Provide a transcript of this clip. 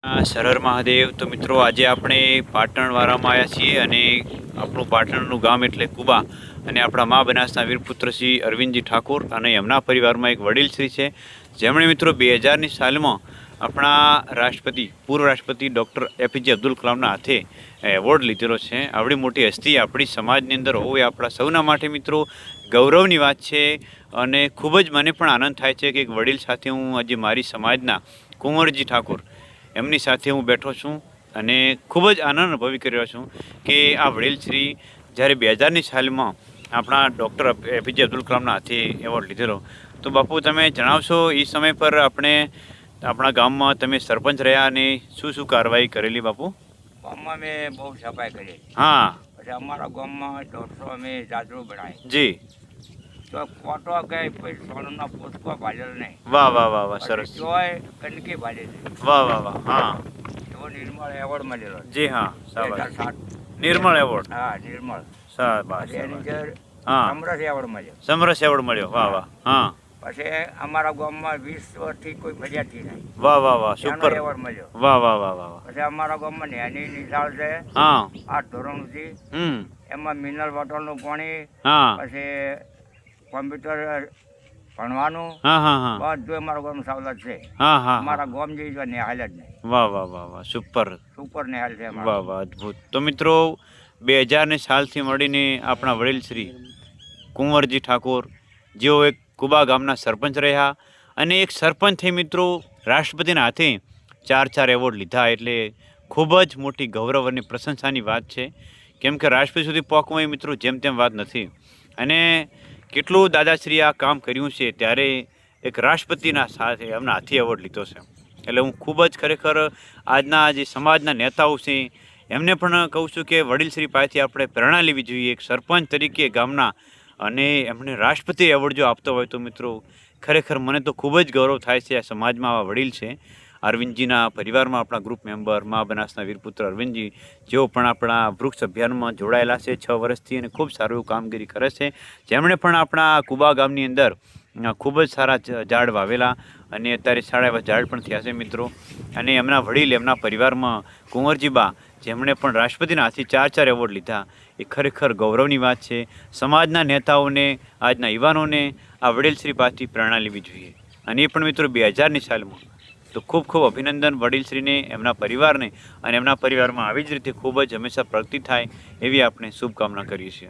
સરહર મહાદેવ. તો મિત્રો આજે આપણે પાટણવાળામાં આવ્યા છીએ અને આપણું પાટણનું ગામ એટલે કુબા અને આપણા મા બનાસના વીરપુત્ર શ્રી અરવિંદજી ઠાકોર અને એમના પરિવારમાં એક વડીલ શ્રી છે જેમણે મિત્રો 2000ની સાલમાં આપણા રાષ્ટ્રપતિ પૂર્વ રાષ્ટ્રપતિ ડૉક્ટર એપીજે અબ્દુલ કલામના હાથે એવોર્ડ લીધેલો છે. આવડી મોટી હસ્તી આપણી સમાજની અંદર હોવી આપણા સૌના માટે મિત્રો ગૌરવની વાત છે અને ખૂબ જ મને પણ આનંદ થાય છે કે એક વડીલ સાથે હું આજે મારી સમાજના કુંવરજી ઠાકોર એમની સાથે હું બેઠો છું અને ખૂબ જ આનંદ અનુભવી કરી રહ્યો છું કે આ વડીલ શ્રી જ્યારે 2000ની સાલમાં આપણા ડૉક્ટર એપીજે અબ્દુલ કલામના હાથે એવોર્ડ લીધેલો. તો બાપુ તમે જણાવશો એ સમય પર આપણે આપણા ગામમાં તમે સરપંચ રહ્યા અને શું શું કાર્યવાહી કરેલી બાપુ? ગામમાં મેં બહુ સફાઈ કરી. હા. પછી અમારા ગામમાં 150 અમે જાજરૂ બનાવી. જી. તો ખોટો કે પછી સોનાનો પોસ્કો ભાજેલ નહીં. વાહ વાહ વાહ વાહ, સરસ. જોય ગંદકી ભાજેલી. વાહ વાહ વાહ. હા. એવો નિર્મળ એવોર્ડ મળેલો. જી હા, શાબાશ. 2007 નિર્મળ એવોર્ડ. હા, નિર્મળ. શાબાશ. એની અંદર હા. સમરસ એવોર્ડ મળ્યો. સમરસ એવોર્ડ મળ્યો. વાહ વાહ. હા. પછી અમારા ગામમાં 20 વર્ષથી કોઈ ફરિયાદ થઈ નહીં. વાહ વાહ વાહ, સુપર. એવોર્ડ મળ્યો. વાહ વાહ વાહ વાહ. પછી અમારા ગામમાં નેની નિશાળ છે. હા. 8 ધોરણ સુધી. એમાં મિનરલ બોટલનું પાણી. હા. પછી કોમ્પ્યુટર ભણવાનું. હા હા હા. બધું અમારા ગામ સવલત છે. હા હા. અમારા ગામ જેવી નિહાલ જ નહીં. વાહ વાહ વાહ વાહ, સુપર. સુપર નિહાલ છે. વાહ વાહ, અદ્ભુત. તો મિત્રો 2000ની સાલથી મળીને આપણા વડીલ શ્રી કુંવરજી ઠાકોર જેઓ એક કુબા ગામના સરપંચ રહ્યા અને એક સરપંચ થઈ મિત્રો રાષ્ટ્રપતિના હાથે 4 એવોર્ડ લીધા એટલે ખૂબ જ મોટી ગૌરવ અને પ્રશંસાની વાત છે. કેમ કે રાષ્ટ્રપતિ સુધી પહોંચવું એ મિત્રો જેમ તેમ વાત નથી અને કેટલું દાદાશ્રી આ કામ કર્યું છે ત્યારે એક રાષ્ટ્રપતિના સાથે એમના હાથે એવોર્ડ લીધો છે. એટલે હું ખૂબ જ ખરેખર આજના જે સમાજના નેતાઓ છે એમને પણ કહું છું કે વડીલશ્રી પાસેથી આપણે પ્રેરણા લેવી જોઈએ. એક સરપંચ તરીકે ગામના અને એમને રાષ્ટ્રપતિ એવોર્ડ જો આપતો હોય તો મિત્રો ખરેખર મને તો ખૂબ જ ગૌરવ થાય છે. આ સમાજમાં આવા વડીલ છે. અરવિંદજીના પરિવારમાં આપણા ગ્રુપ મેમ્બર મા બનાસના વીરપુત્ર અરવિંદજી જેઓ પણ આપણા વૃક્ષ અભિયાનમાં જોડાયેલા છે 6 વર્ષથી અને ખૂબ સારું એવું કામગીરી કરે છે. જેમણે પણ આપણા કુબા ગામની અંદર ખૂબ જ સારા ઝાડ વાવેલા અને અત્યારે સારા એવા ઝાડ પણ થયા છે મિત્રો. અને એમના વડીલ એમના પરિવારમાં કુંવરજીબા જેમણે પણ રાષ્ટ્રપતિના હાથે 4 એવોર્ડ લીધા એ ખરેખર ગૌરવની વાત છે. સમાજના નેતાઓને આજના યુવાનોને આ વડીલશ્રી પાસેથી પ્રેરણા લેવી જોઈએ અને એ પણ મિત્રો 2000ની સાલમાં. તો ખૂબ ખૂબ અભિનંદન વડીલશ્રીને, એમના પરિવારને અને એમના પરિવારમાં આવી જ રીતે ખૂબ જ હંમેશા પ્રગતિ થાય એવી આપણે શુભકામના કરીએ છીએ.